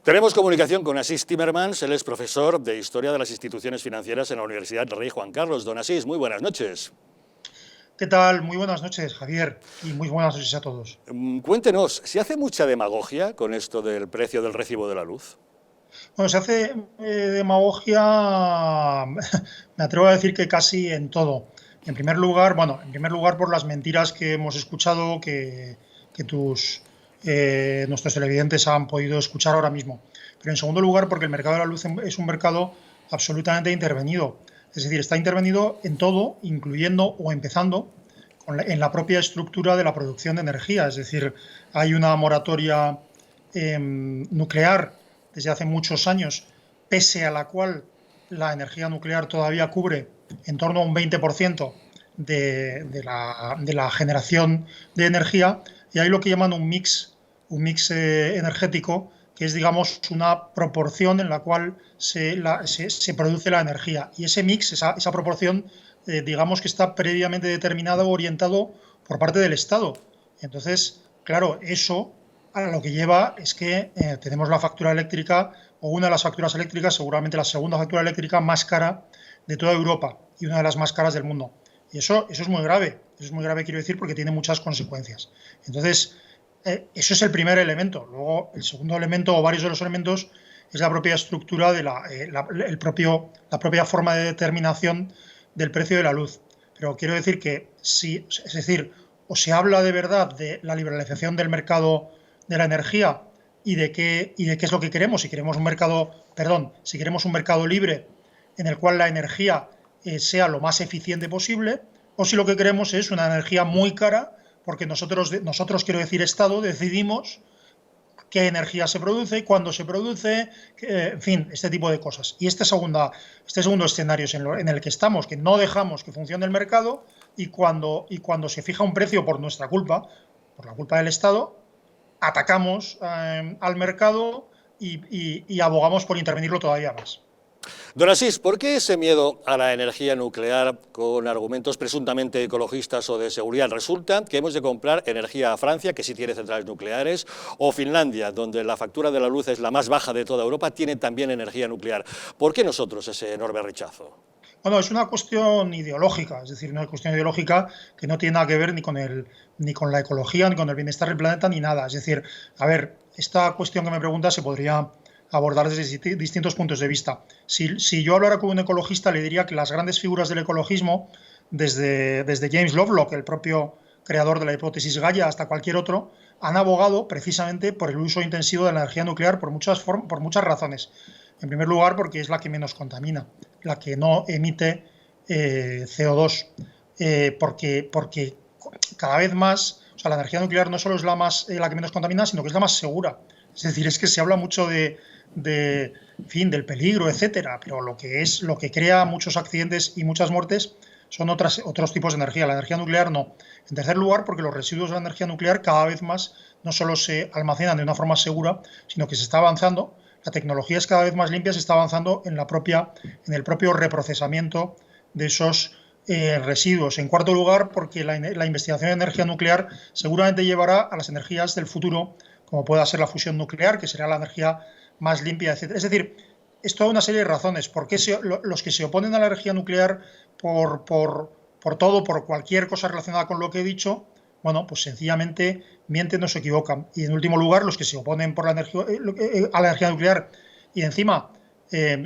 Tenemos comunicación con Asís Timmermans, él es profesor de Historia de las Instituciones Financieras en la Universidad Rey Juan Carlos. Don Asís, muy buenas noches. ¿Qué tal? Muy buenas noches, Javier, y muy buenas noches a todos. Cuéntenos, ¿se hace mucha demagogia con esto del precio del recibo de la luz? Bueno, se hace demagogia, me atrevo a decir que casi en todo. En primer lugar por las mentiras que hemos escuchado, que nuestros televidentes han podido escuchar ahora mismo. Pero en segundo lugar porque el mercado de la luz es un mercado absolutamente intervenido. Es decir, está intervenido en todo, incluyendo o empezando en la propia estructura de la producción de energía. Es decir, hay una moratoria nuclear desde hace muchos años, pese a la cual la energía nuclear todavía cubre en torno a un 20% de la generación de energía, y hay lo que llaman un mix energético, que es, digamos, una proporción en la cual se produce la energía. Y ese mix, esa proporción, digamos que está previamente determinado o orientado por parte del Estado. Entonces, claro, eso a lo que lleva es que tenemos la factura eléctrica, o una de las facturas eléctricas, seguramente la segunda factura eléctrica más cara de toda Europa y una de las más caras del mundo. Y eso es muy grave. Eso es muy grave, quiero decir, porque tiene muchas consecuencias. Entonces, eso es el primer elemento. Luego, el segundo elemento, o varios de los elementos, es la propia estructura de la propia forma de determinación del precio de la luz. Pero quiero decir que si, es decir, o se habla de verdad de la liberalización del mercado de la energía y de qué es lo que queremos, si queremos si queremos un mercado libre en el cual la energía sea lo más eficiente posible, o si lo que queremos es una energía muy cara, porque nosotros quiero decir Estado, decidimos qué energía se produce, cuándo se produce, en fin, este tipo de cosas. Y este segundo escenario en el que estamos, que no dejamos que funcione el mercado, y cuando se fija un precio por nuestra culpa, por la culpa del Estado, atacamos al mercado y abogamos por intervenirlo todavía más. Don Asís, ¿por qué ese miedo a la energía nuclear con argumentos presuntamente ecologistas o de seguridad? Resulta que hemos de comprar energía a Francia, que sí tiene centrales nucleares, o Finlandia, donde la factura de la luz es la más baja de toda Europa, tiene también energía nuclear. ¿Por qué nosotros ese enorme rechazo? Bueno, es una cuestión ideológica, es decir, una cuestión ideológica que no tiene nada que ver ni con la ecología, ni con el bienestar del planeta, ni nada. Es decir, a ver, esta cuestión que me pregunta se podría abordar desde distintos puntos de vista. Si yo hablara con un ecologista, le diría que las grandes figuras del ecologismo, desde James Lovelock, el propio creador de la hipótesis Gaia, hasta cualquier otro, han abogado precisamente por el uso intensivo de la energía nuclear por muchas razones. En primer lugar, porque es la que menos contamina, la que no emite CO2, porque cada vez más, o sea, la energía nuclear no solo es la que menos contamina, sino que es la más segura. Es decir, es que se habla mucho en fin, del peligro, etcétera, pero lo que crea muchos accidentes y muchas muertes son otros tipos de energía. La energía nuclear no. En tercer lugar, porque los residuos de la energía nuclear cada vez más no solo se almacenan de una forma segura, sino que se está avanzando. La tecnología es cada vez más limpia, se está avanzando en el propio reprocesamiento de esos residuos. En cuarto lugar, porque la investigación de energía nuclear seguramente llevará a las energías del futuro, como pueda ser la fusión nuclear, que será la energía más limpia, etc. Es decir, es toda una serie de razones. ¿Por qué los que se oponen a la energía nuclear por cualquier cosa relacionada con lo que he dicho? Bueno, pues sencillamente mienten o se equivocan. Y en último lugar, los que se oponen a la energía nuclear y encima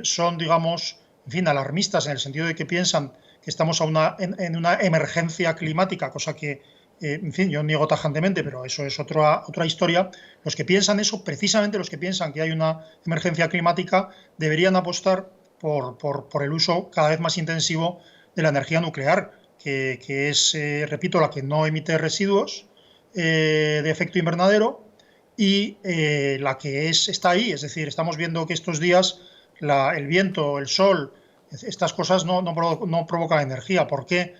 son, digamos, en fin, alarmistas en el sentido de que piensan que estamos en una emergencia climática, cosa que, en fin, yo niego tajantemente, pero eso es otra historia. Los que piensan eso, precisamente los que piensan que hay una emergencia climática, deberían apostar por el uso cada vez más intensivo de la energía nuclear, que es, repito, la que no emite residuos de efecto invernadero y la que está ahí. Es decir, estamos viendo que estos días el viento, el sol, estas cosas no provocan energía. ¿Por qué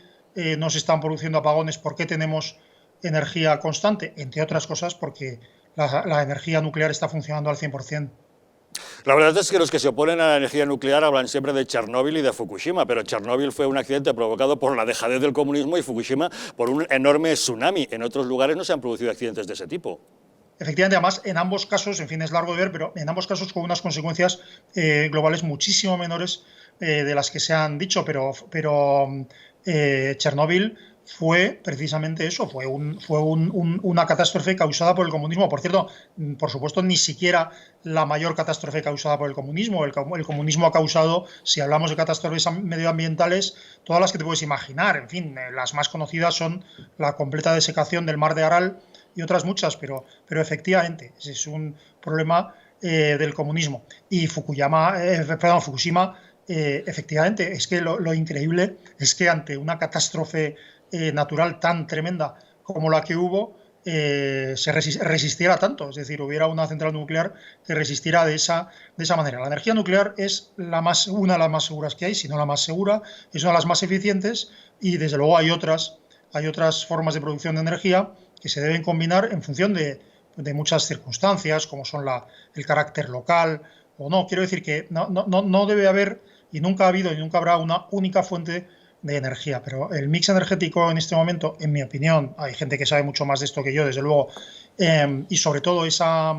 no se están produciendo apagones? ¿Por qué tenemos energía constante? Entre otras cosas porque la energía nuclear está funcionando al 100%. La verdad es que los que se oponen a la energía nuclear hablan siempre de Chernóbil y de Fukushima, pero Chernóbil fue un accidente provocado por la dejadez del comunismo y Fukushima por un enorme tsunami. En otros lugares no se han producido accidentes de ese tipo. efectivamente, además, en ambos casos, en fin, es largo de ver, pero en ambos casos con unas consecuencias globales muchísimo menores de las que se han dicho, pero Chernóbil fue precisamente eso, fue una catástrofe causada por el comunismo. Por cierto, por supuesto, ni siquiera la mayor catástrofe causada por el comunismo. El comunismo ha causado, si hablamos de catástrofes medioambientales, todas las que te puedes imaginar. En fin, las más conocidas son la completa desecación del mar de Aral y otras muchas, pero efectivamente, ese es un problema del comunismo. Y Fukushima, efectivamente, es que lo increíble es que ante una catástrofe natural tan tremenda como la que hubo, se resistiera tanto, es decir, hubiera una central nuclear que resistiera de esa manera. La energía nuclear es una de las más seguras que hay, si no la más segura, es una de las más eficientes y desde luego hay otras formas de producción de energía que se deben combinar en función de muchas circunstancias, como son el carácter local o no. Quiero decir que no debe haber, y nunca ha habido y nunca habrá, una única fuente de energía, pero el mix energético en este momento, en mi opinión, hay gente que sabe mucho más de esto que yo, desde luego, y sobre todo esa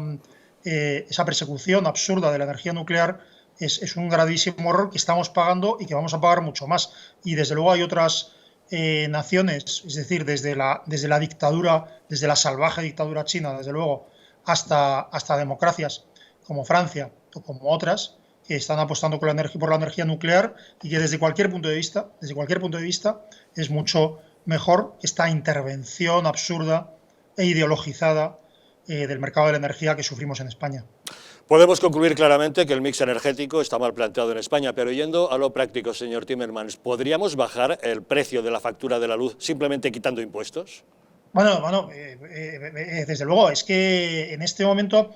persecución absurda de la energía nuclear es un gravísimo error que estamos pagando y que vamos a pagar mucho más. Y desde luego hay otras naciones, es decir, desde la dictadura, desde la salvaje dictadura china, desde luego, hasta democracias como Francia o como otras, que están apostando por la energía nuclear y que desde cualquier punto de vista es mucho mejor esta intervención absurda e ideologizada del mercado de la energía que sufrimos en España. Podemos concluir claramente que el mix energético está mal planteado en España, pero yendo a lo práctico, señor Timmermans, ¿podríamos bajar el precio de la factura de la luz simplemente quitando impuestos? Bueno, desde luego, es que en este momento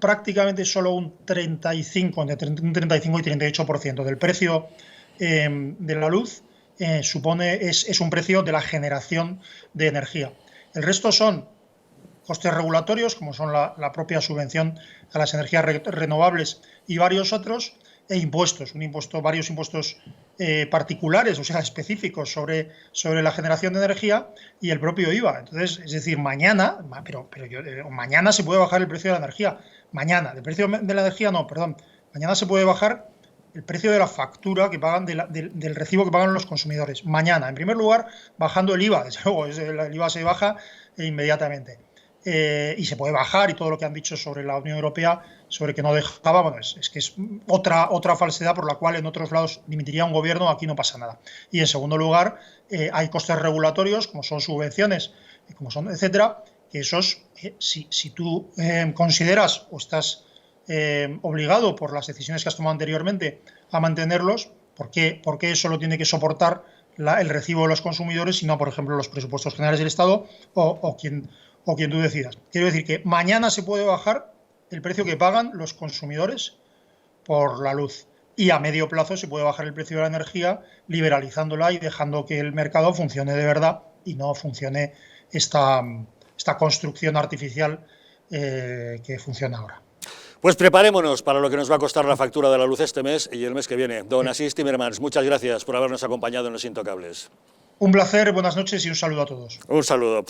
prácticamente solo un 35 y 38% del precio de la luz es un precio de la generación de energía. El resto son costes regulatorios, como son la propia subvención a las energías renovables y varios otros, e impuestos, varios impuestos particulares, o sea, específicos sobre la generación de energía y el propio IVA. Entonces, es decir, mañana se puede bajar el precio de la energía. Mañana, el precio de la energía no, perdón. Mañana se puede bajar el precio de la factura que pagan, del recibo que pagan los consumidores. Mañana, en primer lugar, bajando el IVA. Desde luego, el IVA se baja inmediatamente. Y se puede bajar, y todo lo que han dicho sobre la Unión Europea, sobre que no dejaba, bueno, es que es otra falsedad por la cual en otros lados dimitiría un gobierno, aquí no pasa nada. Y en segundo lugar, hay costes regulatorios, como son subvenciones, como son, etcétera, que esos, si tú consideras o estás obligado por las decisiones que has tomado anteriormente a mantenerlos, ¿por qué eso lo tiene que soportar el recibo de los consumidores y no, por ejemplo, los presupuestos generales del Estado o quien tú decidas? Quiero decir que mañana se puede bajar el precio que pagan los consumidores por la luz y a medio plazo se puede bajar el precio de la energía liberalizándola y dejando que el mercado funcione de verdad y no funcione esta construcción artificial que funciona ahora. Pues preparémonos para lo que nos va a costar la factura de la luz este mes y el mes que viene. Don Asís Timmermans, muchas gracias por habernos acompañado en Los Intocables. Un placer, buenas noches y un saludo a todos. Un saludo.